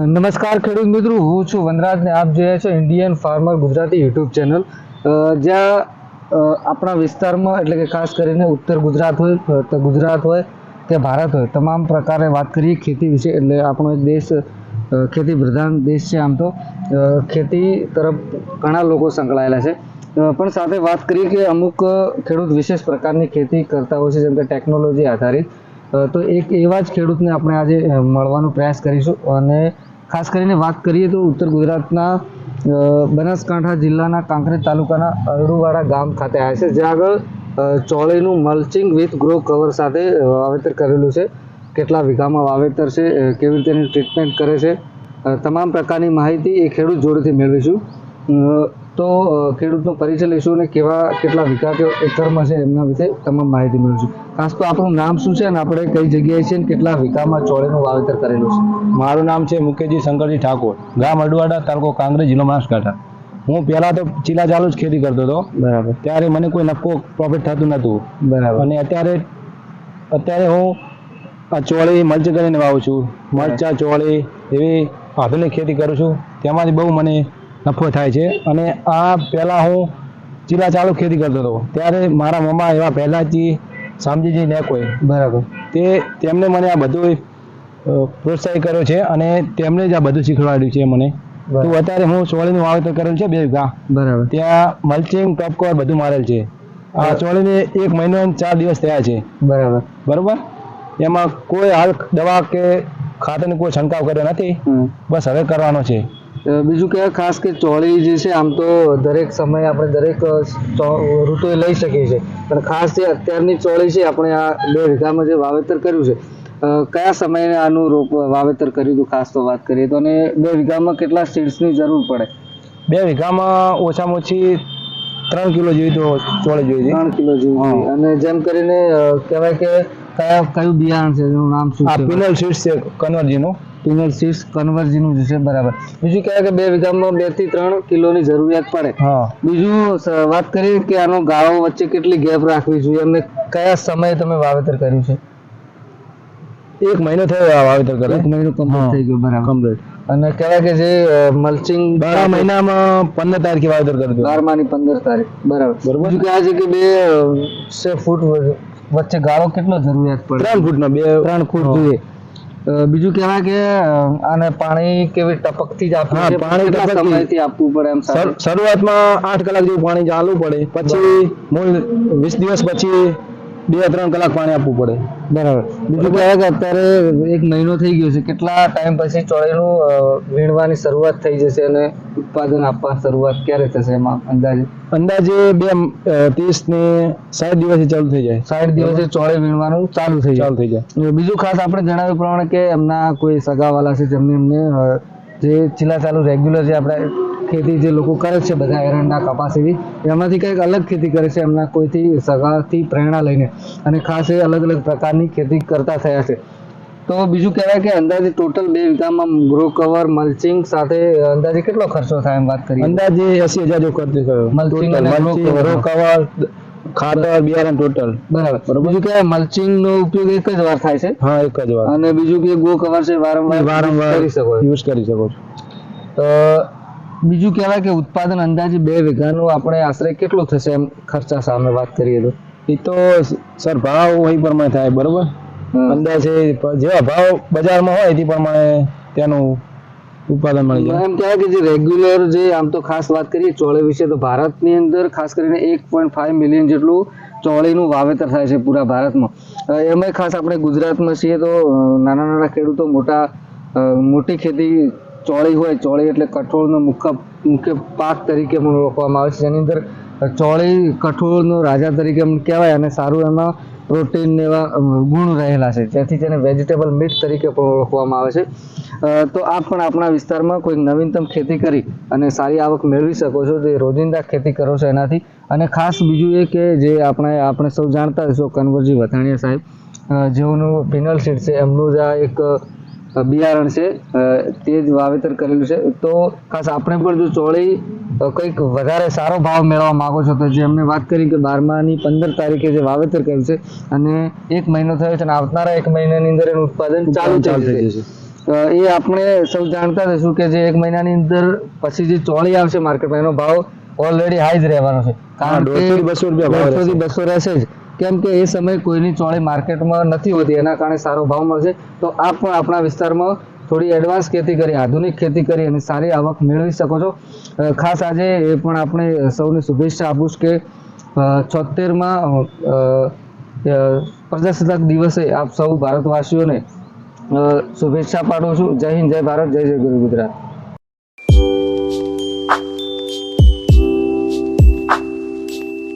નમસ્કાર ખેડૂત મિત્રો, હું છું વનરાજ ને આપ જોયા છો Indian farmer Gujarati YouTube channel, જ્યાં આપણા વિસ્તારમાં એટલે કે ખાસ કરીને ઉત્તર ગુજરાત હોય તો ગુજરાત હોય કે ભારત હોય, તમામ પ્રકારે વાત કરીએ ખેતી વિશે. એટલે આપણો એક દેશ ખેતી પ્રધાન દેશ છે. આમ તો ખેતી તરફ ઘણા લોકો સંકળાયેલા છે, પણ સાથે વાત કરીએ કે અમુક ખેડૂત વિશેષ પ્રકારની ખેતી કરતા હોય છે, જેમ કે ટેકનોલોજી આધારિત. તો એક એવા જ ખેડૂતને આપણે આજે મળવાનો પ્રયાસ કરીશું. અને ખાસ કરીને વાત કરીએ તો ઉત્તર ગુજરાતના બનાસકાંઠા જિલ્લાના કાંકરેજ તાલુકાના અરડુવાડા ગામ ખાતે આવ્યા છે, જ્યાં આગળ ચોળીનું મલ્ચિંગ વિથ ગ્રો કવર સાથે વાવેતર કરેલું છે. કેટલા વીઘામાં વાવેતર છે, કેવી રીતે એની ટ્રીટમેન્ટ કરે છે, તમામ પ્રકારની માહિતી એ ખેડૂત જોડેથી મેળવીશું. તો ખેડૂતનો પરિચય લઈશું અને કેટલા વીઘા એકરમાં છે એમના વિશે તમામ માહિતી મેળવીશું. ખાસ તો આપણું નામ શું છે અને આપણે કઈ જગ્યાએ છે અને કેટલા વીઘામાં ચોળીનું વાવેતર કરેલું છે? મારું નામ છે મુકેશજી શંકરજી ઠાકોર, ગામ અડવાડા, તાલુકો કાંકરેજ, જિલ્લો બનાસકાંઠા. હું પહેલાં તો ચીલા ચાલુ જ ખેતી કરતો હતો. બરાબર. ત્યારે મને કોઈ નફો પ્રોફિટ થતું નહોતું. બરાબર. અને અત્યારે હું આ ચોળી મલ્ચ કરીને વાવું છું. મરચાં, ચોળી એવી આધુનિક ખેતી કરું છું. તેમાંથી બહુ મને નફો થાય છે. અને આ પહેલાં હું ચીલા ચાલુ ખેતી કરતો હતો, ત્યારે મારા મમ્મા એવા પહેલાંથી શામજીજી ને કોઈ બરાબર તેમને મને આ બધું પ્રોત્સાહિત કર્યો છે અને તેમણે જ આ બધું શીખવાડ્યું છે મને. તો અત્યારે હું ચોળીનું વાવેતર કરેલ છે 2 વીઘા. બરાબર. ત્યાં મલ્ચિંગ, ટોપ કવર બધું મારેલ છે. આ ચોળીને 1 મહિનો અને 4 દિવસ થયા છે. બરોબર. એમાં કોઈ હાલ દવા કે ખાતરનો કોઈ છંટકાવ કર્યો નથી, બસ હવે કરવાનો છે. બીજું કે ખાસ કે ચોળી જે છે, આમ તો દરેક સમયે આપણે દરેક ઋતુએ લઈ શકીએ છીએ, પણ ખાસ જે અત્યારની ચોળી છે, આપણે આ 2 વીઘામાં જે વાવેતર કર્યું છે, કયા સમયે આનું વાવેતર કર્યું હતું ખાસ તો વાત કરીએ તો? અને 2 વીઘામાં કેટલા સીડ્સની જરૂર પડે? 2 વીઘામાં ઓછામાં ઓછી 3 કિલો જેવી તો ચોળી જોઈએ. 3 કિલો જેવી. અને જેમ કરીને કહેવાય કે કયું બિયારણ છે, એનું નામ શું છે? પિનલ સીડ્સ છે, કન્વર્જીનું. પિનલ સીડ્સ કન્વર્જીનું છે. બરાબર. બીજું કહેવાય કે 2 વીઘામાં 2 થી 3 કિલોની જરૂરિયાત પડે. બીજું વાત કરીએ કે આનો ગાળો વચ્ચે કેટલી ગેપ રાખવી જોઈએ અને કયા સમયે તમે વાવેતર કર્યું છે? 1 મહિનો થયો વાવેતર કરે. 1 મહિનો કમ્પ્લીટ થઈ ગયો. બરાબર. કમ્પ્લીટ. અને કહેવાય કે જે મલ્ચિંગ 12 મહિનામાં 15 તારીખે વાવેતર કર્યું. 12માની 15 તારીખ. બરાબર. બીજું કહેવાય છે કે 2 ફૂટ વચ્ચે ગાળો કેટલો જરૂરિયાત પડે? 3 ફૂટનો. 3 ફૂટ જોઈએ. બીજું કહેવાય કે આને પાણી કેવી ટપકથી જ આપવું છે? પાણી કેટલા સમયથી આપવું પડે? એમ શરૂઆતમાં 8 કલાક જેવું પાણી ચાલવું પડે, પછી મૂળ 20 દિવસ પછી 2-3 કલાક પાણી આપવું પડે. બરાબર. બીજું કહેવાય કે અત્યારે 1 મહિનો થઈ ગયો છે, કેટલા ટાઈમ પછી ચોળીનું વીણવાની શરૂઆત થઈ જશે અને ઉત્પાદન આપવા શરૂઆત ક્યારે થશે એમાં અંદાજે? 30 ને 60 દિવસે ચાલુ થઈ જાય. 60 દિવસે ચોળી વીણવાનું ચાલુ થઈ જાય. બીજું ખાસ આપણે જણાવ્યું પ્રમાણે કે એમના કોઈ સગાવાલા છે, જેમને જે ચીલા ચાલુ રેગ્યુલર જે આપણે ખેતી જે લોકો કરે છે, બધા એરંડા, કપાસ એવી, એમાંથી કંઈક અલગ ખેતી કરે છે, એમના કોઈથી સગાથી પ્રેરણા લઈને, અને ખાસ એ અલગ અલગ પ્રકારની ખેતી કરતા થયા છે. તો બીજું કહેવાય કે અંદાજે ટોટલ 2 વીઘામાં ગ્રો કવર, મલ્ચિંગ સાથે અંદાજે કેટલો ખર્ચો થાય એમ વાત કરીએ? અંદાજે 80,000 જેવો ખર્ચ થયો. મલ્ચિંગ અને ગ્રો કવર, ખાતર, બિયારણ ટોટલ. બરાબર. બીજું કે મલ્ચિંગ નો ઉપયોગ એક જ વાર થાય છે? હા, એક જ વાર. અને બીજું કે ગો કવર છે, વારંવાર યુઝ કરી શકો છો. બીજું કહેવાય કે ઉત્પાદન અંદાજે 2 વીઘાનું આપણે આશરે કેટલું થશે એમ ખર્ચા સામે વાત કરીએ તો? એ તો સર ભાવ એ પ્રમાણે થાય. બરોબર. અંદાજે જેવા ભાવ બજારમાં હોય તે પ્રમાણે તેનું ઉત્પાદન મળી જાય. એમ કહેવાય કે જે રેગ્યુલર જે આમ તો ખાસ વાત કરીએ ચોળી વિશે, તો ભારતની અંદર ખાસ કરીને 1.5 મિલિયન જેટલું ચોળીનું વાવેતર થાય છે પૂરા ભારતમાં. એમાં ખાસ આપણે ગુજરાતમાં છીએ તો નાના ખેડૂતો મોટી ખેતી ચોળી હોય. ચોળી એટલે કઠોળનો મુખ્ય પાક તરીકે પણ ઓળખવામાં આવે છે, જેની અંદર ચોળી કઠોળનો રાજા તરીકે કહેવાય, અને સારું એમાં પ્રોટીન એવા ગુણ રહેલા છે, જેથી તેને વેજીટેબલ મીટ તરીકે પણ ઓળખવામાં આવે છે. તો આપ પણ આપણા વિસ્તારમાં કોઈ નવીનતમ ખેતી કરી અને સારી આવક મેળવી શકો છો, જે રોજિંદા ખેતી કરો છો એનાથી. અને ખાસ બીજું એ કે જે આપણે સૌ જાણતા હશો, કન્વરજી વથાણીયા સાહેબ, જેઓનું પિનલ સીડ છે, એમનું જ આ એક બિયારણ છે, તે જ વાવેતર કરેલું છે. તો ખાસ આપણે પણ જો ચોળી કંઈક વધારે સારો ભાવ મેળવવા માંગો છો, તો જે અમને વાત કરી કે 12માની 15 તારીખે જે વાવેતર કર્યું છે અને 1 મહિનો થયો છે અને આવનારા 1 મહિનાની અંદર એનું ઉત્પાદન ચાલુ થઈ જશે. એ આપણે સૌ જાણતા હશું કે જે 1 મહિનાની અંદર પછી જે ચોળી આવશે માર્કેટમાં એનો ભાવ ઓલરેડી હાઈ જ રહેવાનો છે. કારણ કે 150 થી 200 રૂપિયા ભાવ 150 થી 200 રહેશે જ, કેમ કે એ સમયે કોઈની ચોળી માર્કેટમાં નથી હોતી, એના કારણે સારો ભાવ મળશે. તો આપ પણ આપણા વિસ્તારમાં થોડી એડવાન્સ ખેતી કરી, આધુનિક ખેતી કરી અને સારી આવક મેળવી શકો છો. ખાસ આજે એ પણ આપણે સૌને શુભેચ્છા આપું છું કે 76માં પ્રજાસત્તાક દિવસે આપ સૌ ભારતવાસીઓને શુભેચ્છા પાઠવું છું. જય હિન્દ, જય ભારત, જય જય ગુરુ ગુજરાત.